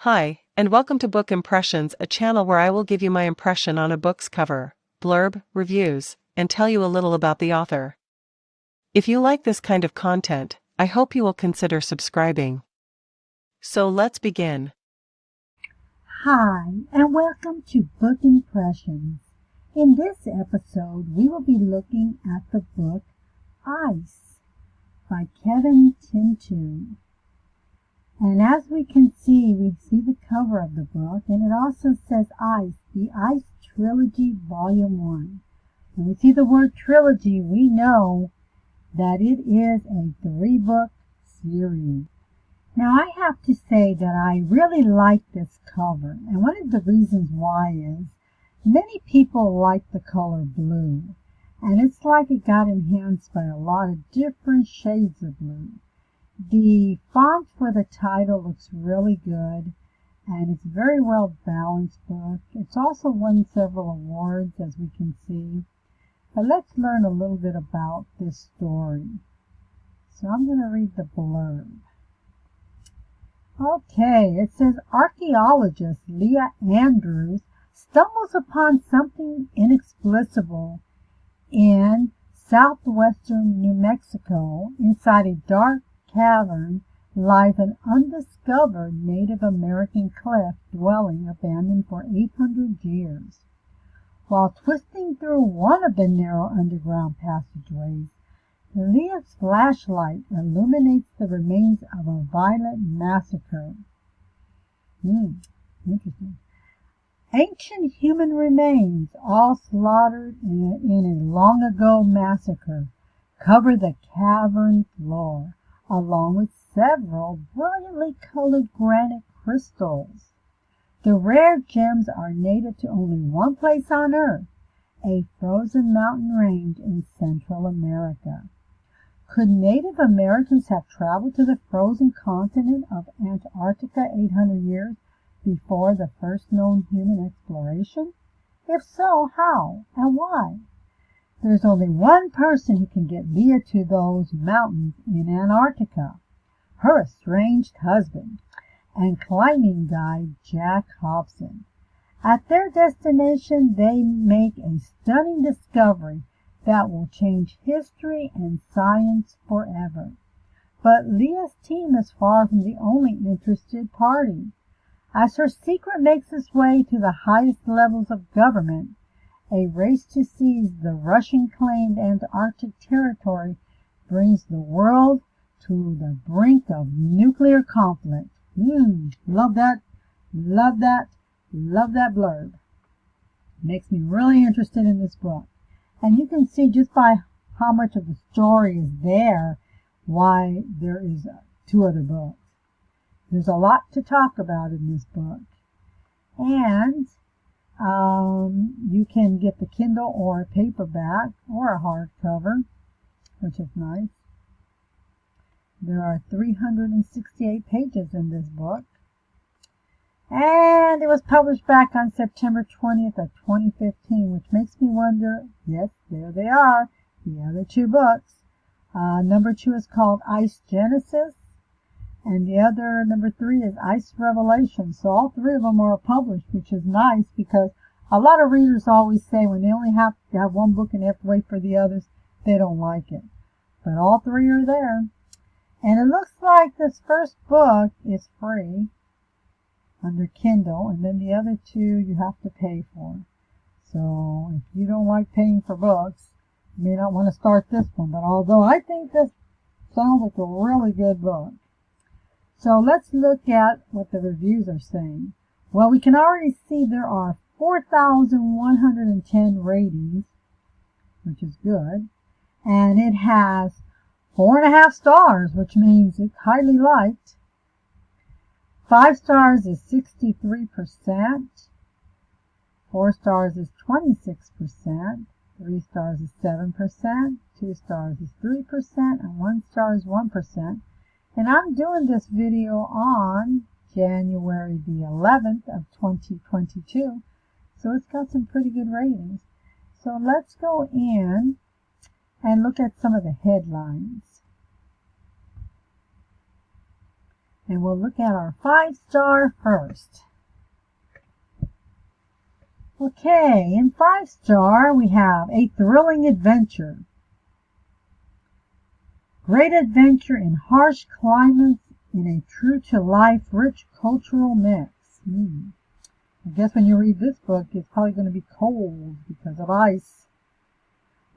Hi, and welcome to Book Impressions, a channel where I will give you my impression on a book's cover, blurb, reviews, and tell you a little about the author. If you like this kind of content, I hope you will consider subscribing. So let's begin. Hi, and welcome to Book Impressions. In this episode, we will be looking at the book Ice by Kevin Tinto. And as we see the cover of the book, and it also says Ice, the Ice Trilogy Volume 1. When we see the word trilogy, we know that it is a 3-book series. Now, I have to say that I really like this cover, and one of the reasons why is many people like the color blue, and it's like it got enhanced by a lot of different shades of blue. The font for the title looks really good, and it's a very well balanced book. It's also won several awards, as we can see. But let's learn a little bit about this story. So I'm going to read the blurb. Okay, it says archaeologist Leah Andrews stumbles upon something inexplicable in southwestern New Mexico. Inside a dark cavern lies an undiscovered Native American cliff dwelling abandoned for 800 years. While twisting through one of the narrow underground passageways, Leah's flashlight illuminates the remains of a violent massacre. Interesting. Ancient human remains, all slaughtered in a long-ago massacre, cover the cavern floor, along with several brilliantly colored granite crystals. The rare gems are native to only one place on Earth, a frozen mountain range in Central America. Could Native Americans have traveled to the frozen continent of Antarctica 800 years before the first known human exploration? If so, how and why? There's only one person who can get Leah to those mountains in Antarctica, her estranged husband and climbing guide Jack Hobson. At their destination, they make a stunning discovery that will change history and science forever. But Leah's team is far from the only interested party. As her secret makes its way to the highest levels of government, a race to seize the Russian-claimed Antarctic territory brings the world to the brink of nuclear conflict. Love that blurb. Makes me really interested in this book. And you can see just by how much of the story is there why there is 2 other books. There's a lot to talk about in this book. And you can get the Kindle or a paperback or a hardcover, which is nice. There are 368 pages in this book. And it was published back on September 20th of 2015, which makes me wonder, yes, there they are, the other 2 books. Number 2 is called Ice Genesis, and the other, number 3, is Ice Revelation. So all 3 of them are published, which is nice because a lot of readers always say when they only have to have one book and they have to wait for the others, they don't like it. But all 3 are there. And it looks like this first book is free under Kindle, and then the other 2 you have to pay for. So if you don't like paying for books, you may not want to start this one. But although I think this sounds like a really good book. So let's look at what the reviews are saying. Well, we can already see there are 4,110 ratings, which is good. And it has 4.5 stars, which means it's highly liked. 5 stars is 63%. 4 stars is 26%. 3 stars is 7%. 2 stars is 3%. And 1 star is 1%. And I'm doing this video on January the 11th of 2022. So it's got some pretty good ratings. So let's go in and look at some of the headlines. And we'll look at our 5-star first. Okay, in 5-star we have A Thrilling Adventure. Great adventure in harsh climates in a true-to-life, rich cultural mix. I guess when you read this book, it's probably going to be cold because of ice.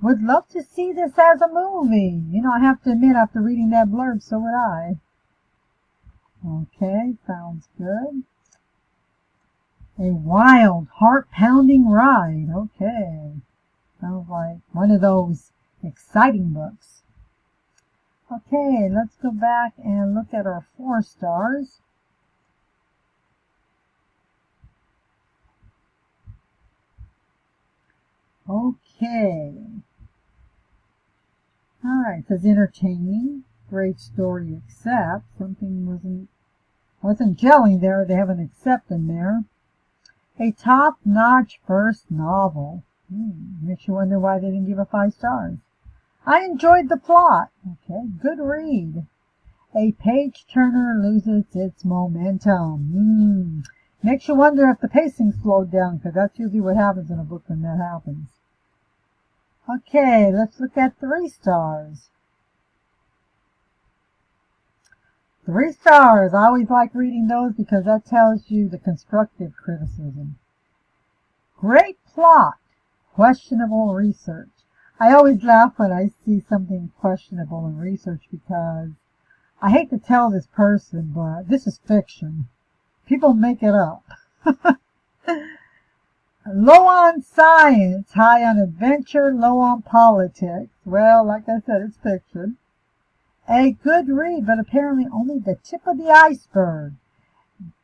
Would love to see this as a movie. You know, I have to admit, after reading that blurb, so would I. Okay, sounds good. A wild, heart-pounding ride. Okay. Sounds like one of those exciting books. Okay, let's go back and look at our 4 stars. Okay. Alright, says entertaining. Great story except something wasn't gelling there. They have an except in there. A top-notch first novel. Makes you wonder why they didn't give it 5 stars. I enjoyed the plot. Okay, good read. A page-turner loses its momentum. Makes you wonder if the pacing slowed down, because that's usually what happens in a book when that happens. Okay, let's look at 3 stars. 3 stars. I always like reading those because that tells you the constructive criticism. Great plot. Questionable research. I always laugh when I see something questionable in research because I hate to tell this person, but this is fiction. People make it up. Low on science, high on adventure, low on politics. Well, like I said, it's fiction. A good read, but apparently only the tip of the iceberg.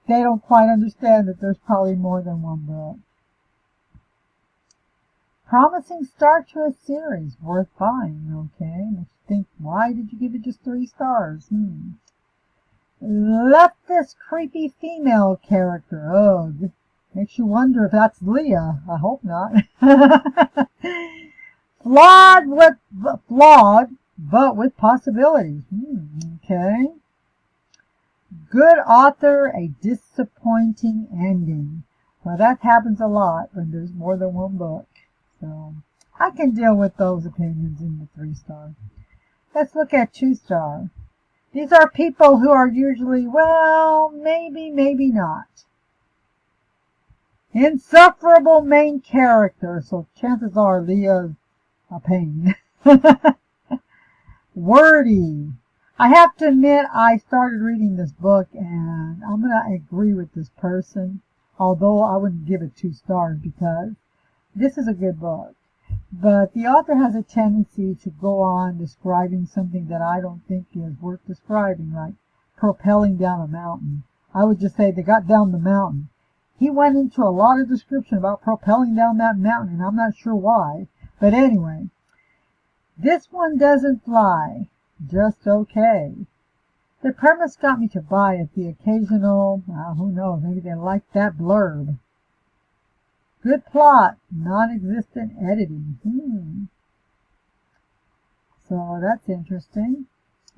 They don't quite understand that there's probably more than one book. Promising start to a series, worth buying. Okay, let's think, why did you give it just 3 stars? Left this creepy female character. Ugh. Makes you wonder if that's Leah. I hope not. Flawed, but with possibilities. Okay. Good author, a disappointing ending. Well, that happens a lot when there's more than one book. So I can deal with those opinions in the 3 star. Let's look at 2 star. These are people who are usually, well, maybe not. Insufferable main character, so chances are Leah's a pain. Wordy. I have to admit, I started reading this book and I'm going to agree with this person, although I wouldn't give it 2 stars because this is a good book. But the author has a tendency to go on describing something that I don't think is worth describing, like propelling down a mountain. I would just say they got down the mountain. He went into a lot of description about propelling down that mountain, and I'm not sure why. But anyway, this one doesn't fly. Just okay. The premise got me to buy it. The occasional, who knows, maybe they liked that blurb. Good plot, non-existent editing. So that's interesting.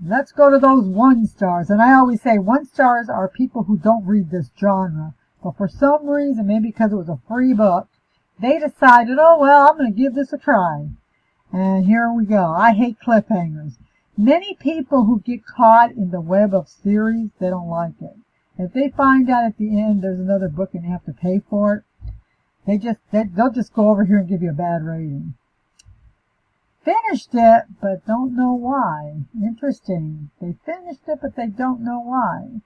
Let's go to those 1 stars. And I always say 1 stars are people who don't read this genre. But for some reason, maybe because it was a free book, they decided, oh, well, I'm going to give this a try. And here we go. I hate cliffhangers. Many people who get caught in the web of series, they don't like it. If they find out at the end there's another book and they have to pay for it, they'll just go over here and give you a bad rating. Finished it, but don't know why. Interesting. They finished it, but they don't know why.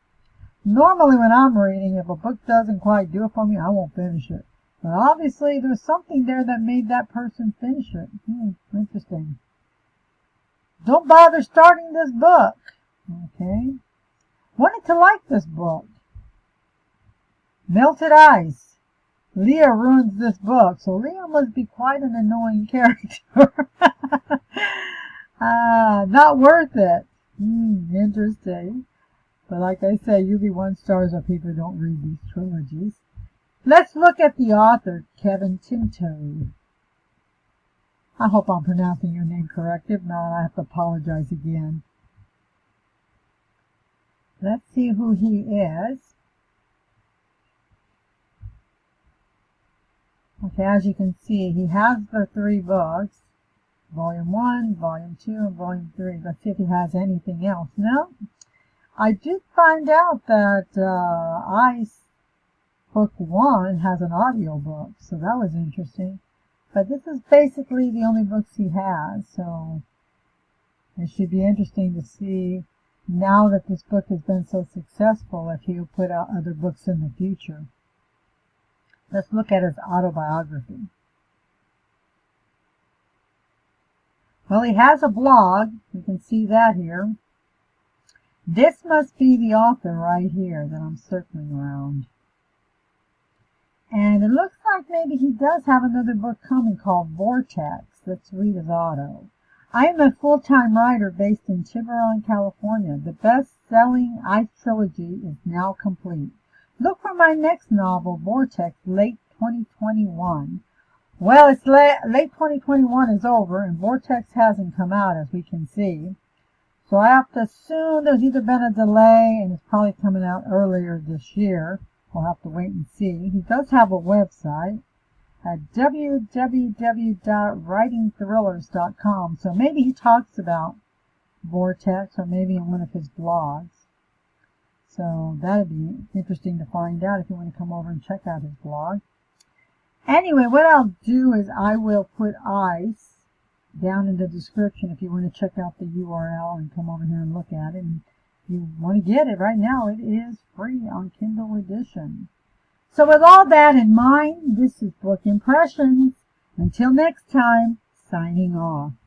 Normally when I'm reading, if a book doesn't quite do it for me, I won't finish it. But obviously there's something there that made that person finish it. Interesting. Don't bother starting this book. Okay. Wanted to like this book. Melted Ice. Leah ruins this book, so Leah must be quite an annoying character. Not worth it. Interesting. But like I say, usually 1 stars are people who don't read these trilogies. Let's look at the author, Kevin Tinto. I hope I'm pronouncing your name correct. If not, I have to apologize again. Let's see who he is. Okay, as you can see, he has the 3 books. Volume 1, Volume 2, and Volume 3. Let's see if he has anything else. No, I did find out that Ice Book 1 has an audio book, so that was interesting. But this is basically the only books he has, so it should be interesting to see, now that this book has been so successful, if he'll put out other books in the future. Let's look at his autobiography. Well, he has a blog. You can see that here. This must be the author right here that I'm circling around. And it looks like maybe he does have another book coming called Vortex. Let's read his auto. I am a full-time writer based in Tiburon, California. The best-selling Ice trilogy is now complete. Look for my next novel, Vortex, late 2021. Well, it's late 2021 is over, and Vortex hasn't come out, as we can see. So I have to assume there's either been a delay, and it's probably coming out earlier this year. We'll have to wait and see. He does have a website at www.writingthrillers.com. So maybe he talks about Vortex, or maybe in one of his blogs. So that'd be interesting to find out if you want to come over and check out his blog. Anyway, what I'll do is I will put Ice down in the description if you want to check out the URL and come over here and look at it. And if you want to get it right now, it is free on Kindle edition. So with all that in mind, this is Book Impressions. Until next time, signing off.